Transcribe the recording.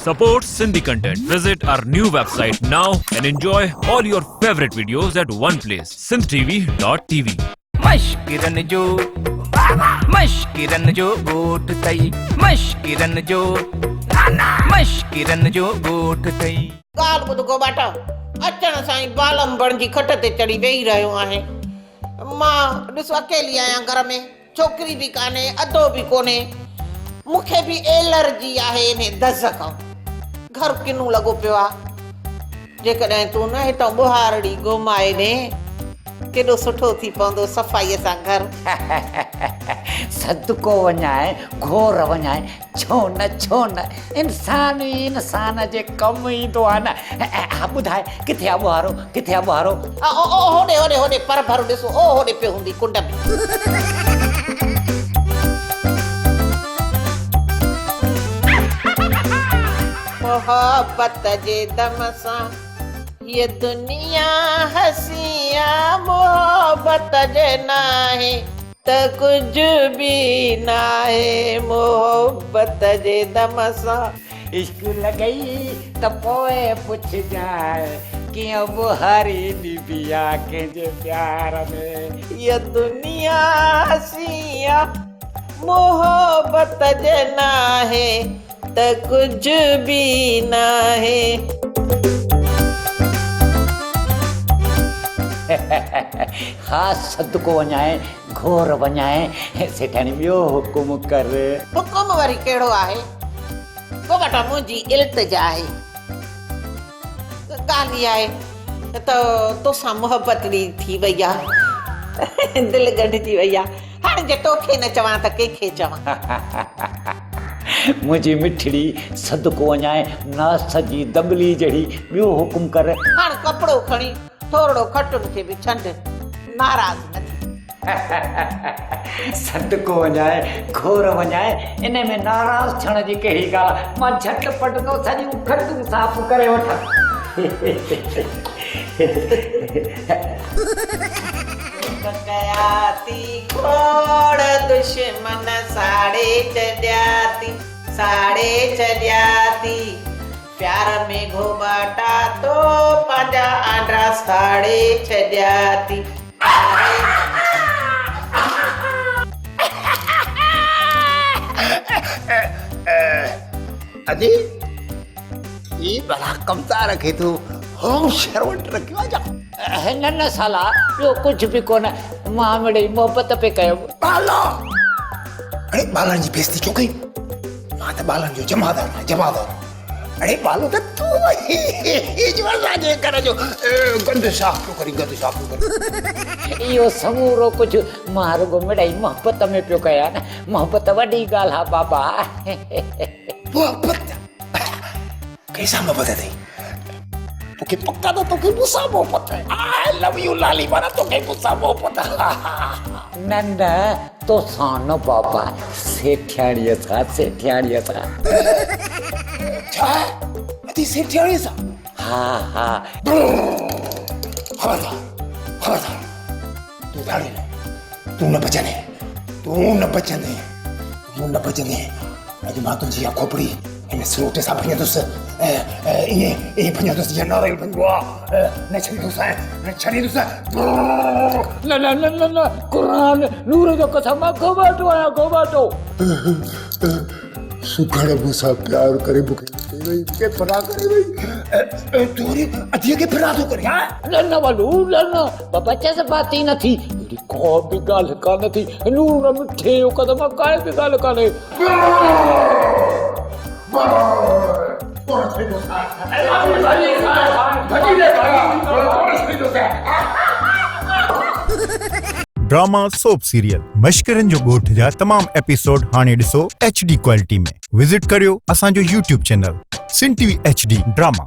Support Sindhi content. Visit our new website now and enjoy all your favorite videos at one place. sindhtv.tv. मश्किरन जो गोठ तई मश्किरन जो गोठ तई ॻाल्हि ॿुध को बाटा अचण सां ई बालम बणजी खट ते चढ़ी वेही रहियो आहे। मां ॾिसो अकेली आहियां घर में, छोकिरी बि कान्हे, अधो बि कोन्हे, मूंखे बि एलर्जी आहे इन दज़ खां। घर किन्नू लॻो पियो आहे। जेकॾहिं तूं न हितां ॿुहारड़ी घुमाए ॾे, केॾो सुठो थी पवंदो सफ़ाईअ सां घर। सदको वञाए घोर वञाए छो न इंसान ई इंसान जे कमु ईंदो आहे न। हा ॿुधाए किथे आहे ॿुहारो, किथे आहे ॿुहारो? होॾे पर भर ॾिसो, होॾे पियो हूंदी कुंड में। मोहब्बत जे दम सां ये दुनिया हसिया, मोहब्बत जे नाहे त कुझ बि नाहे। मोहब्बत जे दम सां इश्क लॻई त पोइ पुछजाए कीअं ॿुहारी ॾिबी आहे कंहिंजे प्यार में। ये दुनिया हसिया, मोहब्बत जे नाहे त कुझ बि नाहे। हा सदको वञाए घोर वञाए सेठाणी ॿियो हुकुम कर। हुकुम वरी कहिड़ो आहे? को बटा मुंहिंजी इल्तिजा आहे। ॻाल्हि इहा आहे त तोसां मोहबत थी वई आहे, दिलि गंढिजी वई आहे। हाणे जे तोखे न चवां त कंहिंखे चवां? मुंहिंजी मिठड़ी सदको वञाए नास जी दबली जहिड़ी ॿियो हुकुम कर। हाणे कपिड़ो खणी थोरो खटुनि खे बि छंड, नाराज़ न थी। सदको वञाए घोर वञाए इन में नाराज़ थियण जी कहिड़ी ॻाल्हि? मां झटपट तो सॼियूं खटूं साफ़ करे वठां। कयाती खोड़ दुश्मन साड़े चढ़ियाती, प्यार में घोबाटा तो पंहिंजा आंड्रा साड़े छॾियाती। अजी ये बड़ा कमता रखे तू होम शरवट रखियो आजा। न साला ॿियो कुझु बि कोन, मां मिड़ई मोहबत पे कयो। बाला अरे बालन जी बेइज्जती छो कई? मां त बालन जो जमादार। अरे बालो त तू ही जो राजे कर जो गंद साफ क्यों करी? इहो समूरो कुझु मां रुगो मिड़ई मोहबत में पियो कयां न। मोहबत वॾी ॻाल्हि आहे बाबा। मोहब्बत कैसा मोहब्बत है? तोखे पक्का तो तोखे मुसा मोहब्बत है। आई लव यू लाली माना तोखे मुसा मोहब्बत है। न तो सानो बाबा सेठियाणीअ सां। छा अति सेठियाणी सां? हा खबरदार तू दाड़ी तू न बचने अॼु मां तुंहिंजी इहा खोपड़ी हिन स्रोटे सां भञंदुसि। ईअं भञंदुसि जीअं नारेल भञिबो आहे। न छॾींदुसि। न क़ुरान नूर जो कसम गोबाटो आहियां गोबाटो। सुखड़ मूंसां प्यार करे मूंखे केतिरा करे वई तूं वरी अधीअ खे फिरा थो करे? न वलू न बचस बाती न थी, अहिड़ी को बि ॻाल्हि कान थी। नूर मिठे जो कदम काई बि ॻाल्हि कान्हे। ड्रामा सोप सीरियल मश्किरन जो ॻोठ जा तमाम एपिसोड हाणे ॾिसो HD क्वालिटी में। विजिट करियो असांजो YouTube channel Sin TV HD drama.